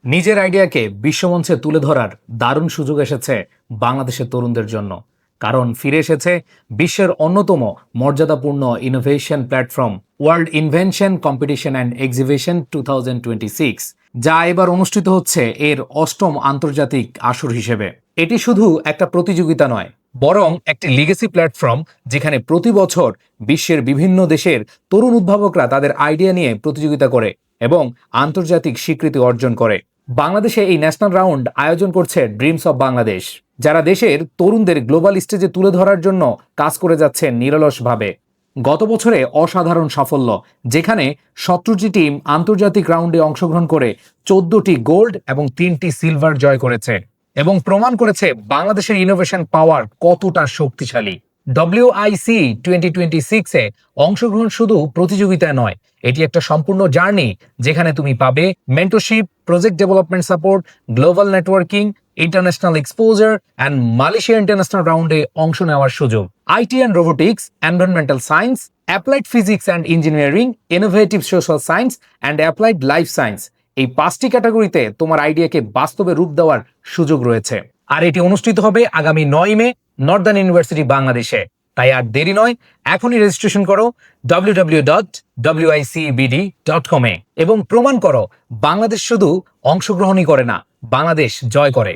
নিজের আইডিয়াকে বিশ্বমঞ্চে তুলে ধরার দারুণ সুযোগ এসেছে বাংলাদেশের তরুণদের জন্য। কারণ ফিরে এসেছে বিশ্বের অন্যতম মর্যাদাপূর্ণ innovation platform world invention competition and exhibition 2026, যা এবার অনুষ্ঠিত হচ্ছে এর অষ্টম আন্তর্জাতিক আসর হিসেবে। এটি শুধু একটা প্রতিযোগিতা নয়, বরং একটি লিগেসি প্ল্যাটফর্ম, যেখানে প্রতি বছর বিশ্বের বিভিন্ন দেশের তরুণ উদ্ভাবকরা তাদের আইডিয়া নিয়ে প্রতিযোগিতা করে এবং আন্তর্জাতিক স্বীকৃতি অর্জন করে। বাংলাদেশে এই ন্যাশনাল রাউন্ড আয়োজন করছে ড্রিমস অব বাংলাদেশ, যারা দেশের তরুণদের গ্লোবাল স্টেজে তুলে ধরার জন্য কাজ করে যাচ্ছে নিরলসভাবে। গত বছরে অসাধারণ সাফল্য, যেখানে 17টি টিম আন্তর্জাতিক রাউন্ডে অংশগ্রহণ করে 14টি গোল্ড এবং 3টি সিলভার জয় করেছে এবং প্রমাণ করেছে বাংলাদেশের ইনোভেশন পাওয়ার কতটা শক্তিশালী। WIC 2026-এ অংশগ্রহণ শুধু প্রতিযোগিতায় নয়, এটি একটা সম্পূর্ণ জার্নি, যেখানে তুমি পাবে mentorship, project development support, global networking, international exposure and Malaysia international রাউন্ডে অংশ নেওয়ার সুযোগ। IT and robotics, environmental science, applied physics and engineering, innovative social science and applied life science, এই 5টি ক্যাটাগরিতে তোমার আইডিয়াকে বাস্তবে রূপ দেওয়ার সুযোগ রয়েছে। আর এটি অনুষ্ঠিত হবে আগামী 9 মে নর্দার্ন ইউনিভার্সিটি বাংলাদেশে। তাই আর দেরি নয়, এখনই রেজিস্ট্রেশন করো www.wicbd.com এবং প্রমাণ করো বাংলাদেশ শুধু অংশগ্রহণই করে না, বাংলাদেশ জয় করে।